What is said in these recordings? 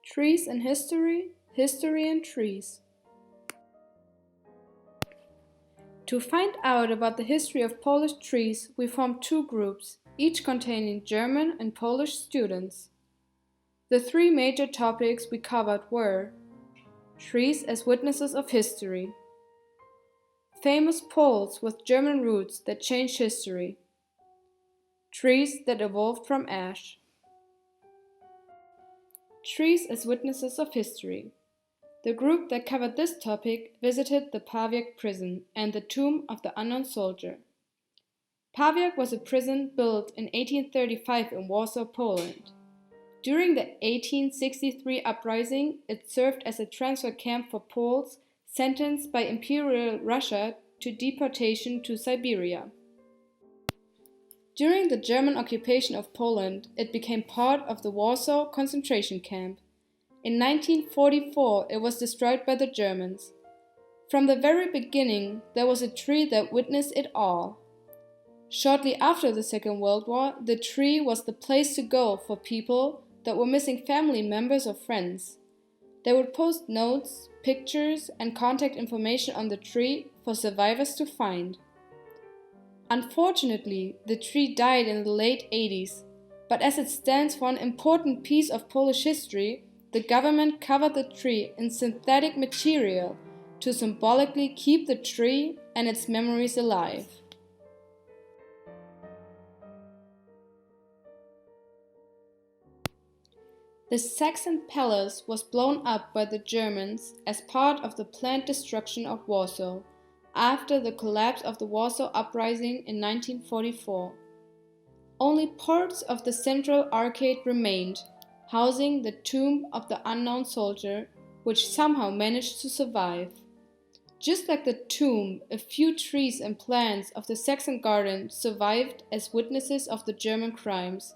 Trees and History, History and Trees. To find out about the history of Polish trees, we formed two groups, each containing German and Polish students. The three major topics we covered were trees as witnesses of history, famous poles with German roots that changed history, trees that evolved from ash. Trees as witnesses of history. The group that covered this topic visited the Pawiak prison and the tomb of the unknown soldier. Pawiak was a prison built in 1835 in Warsaw, Poland. During the 1863 uprising, it served as a transfer camp for Poles sentenced by Imperial Russia to deportation to Siberia. During the German occupation of Poland, it became part of the Warsaw concentration camp. In 1944, it was destroyed by the Germans. From the very beginning, there was a tree that witnessed it all. Shortly after the Second World War, the tree was the place to go for people that were missing family members or friends. They would post notes, pictures, and contact information on the tree for survivors to find. Unfortunately, the tree died in the late 80s, but as it stands for an important piece of Polish history, the government covered the tree in synthetic material to symbolically keep the tree and its memories alive. The Saxon palace was blown up by the Germans as part of the planned destruction of Warsaw after the collapse of the Warsaw Uprising in 1944. Only parts of the central arcade remained, housing the tomb of the unknown soldier, which somehow managed to survive. Just like the tomb, a few trees and plants of the Saxon garden survived as witnesses of the German crimes.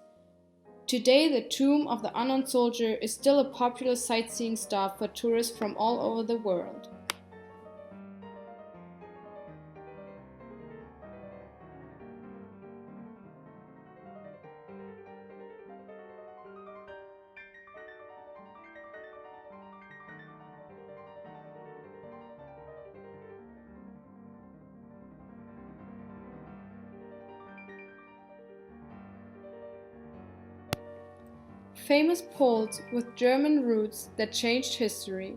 Today, the tomb of the unknown soldier is still a popular sightseeing stop for tourists from all over the world. Famous Poles with German roots that changed history.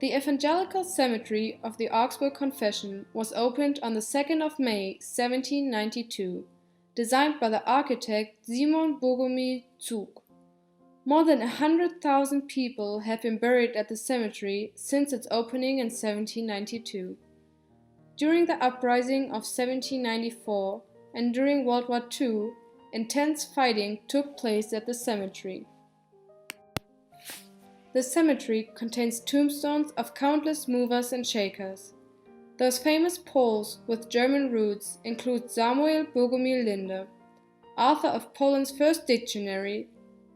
The Evangelical Cemetery of the Augsburg Confession was opened on the 2nd of May 1792, designed by the architect Simon Bogomil Zug. More than 100,000 people have been buried at the cemetery since its opening in 1792. During the uprising of 1794 and during World War II, intense fighting took place at the cemetery. The cemetery contains tombstones of countless movers and shakers. Those famous Poles with German roots include Samuel Bogomil Linde, author of Poland's first dictionary,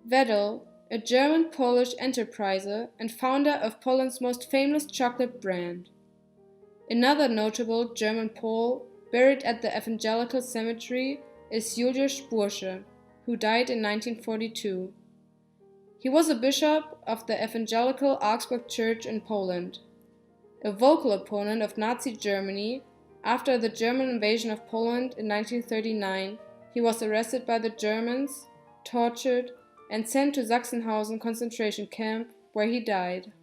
Wedel, a German-Polish enterpriser and founder of Poland's most famous chocolate brand. Another notable German Pole buried at the Evangelical Cemetery is Julius Bursche, who died in 1942. He was a bishop of the Evangelical Augsburg Church in Poland. A vocal opponent of Nazi Germany, after the German invasion of Poland in 1939, he was arrested by the Germans, tortured, and sent to Sachsenhausen concentration camp, where he died.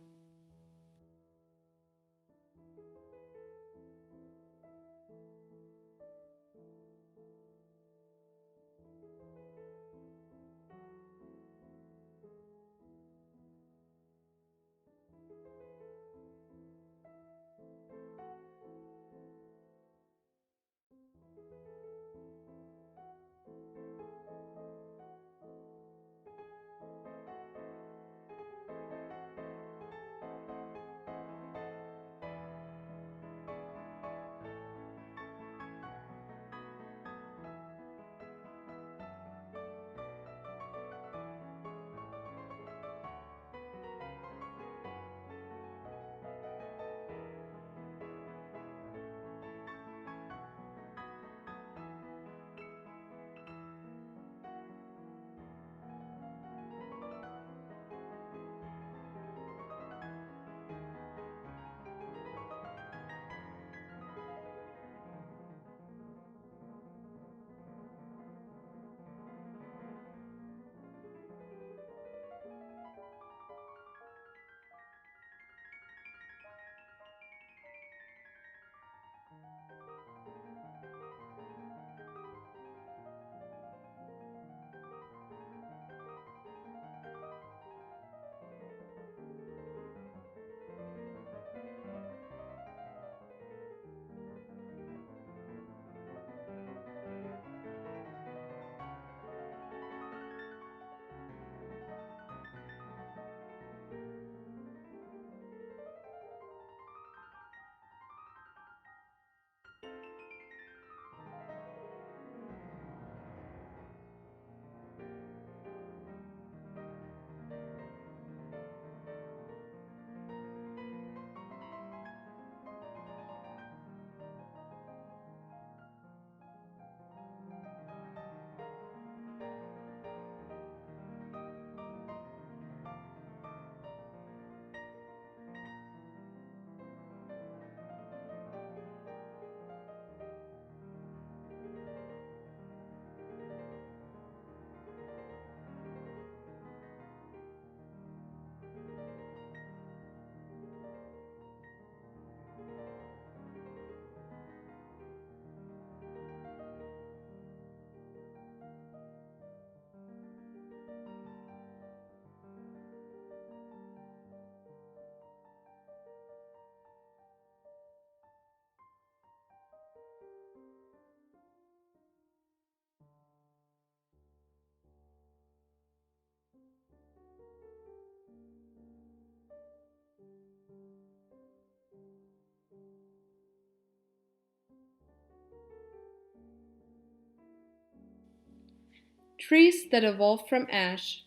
trees that evolved from ash.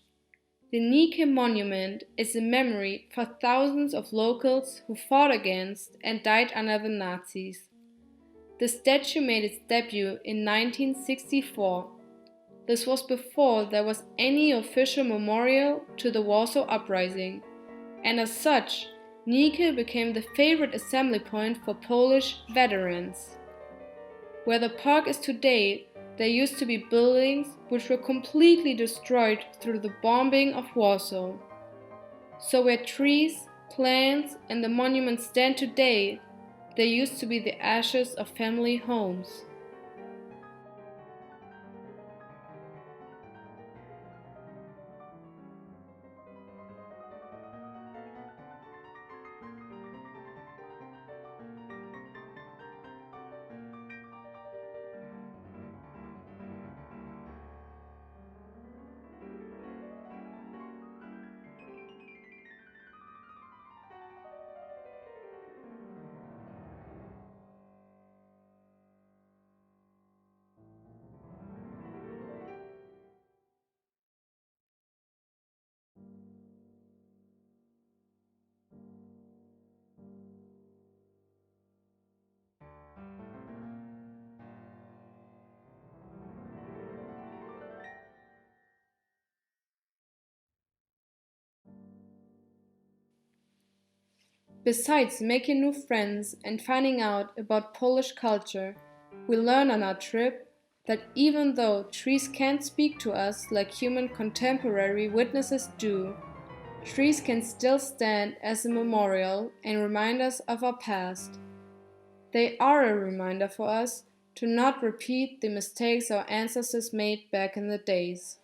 The Nike Monument is a memory for thousands of locals who fought against and died under the Nazis. The statue made its debut in 1964. This was before there was any official memorial to the Warsaw Uprising, and as such, Nike became the favorite assembly point for Polish veterans. Where the park is today, there used to be buildings which were completely destroyed through the bombing of Warsaw. So where trees, plants, and the monument stand today, there used to be the ashes of family homes. Besides making new friends and finding out about Polish culture, we learn on our trip that even though trees can't speak to us like human contemporary witnesses do, trees can still stand as a memorial and remind us of our past. They are a reminder for us to not repeat the mistakes our ancestors made back in the days.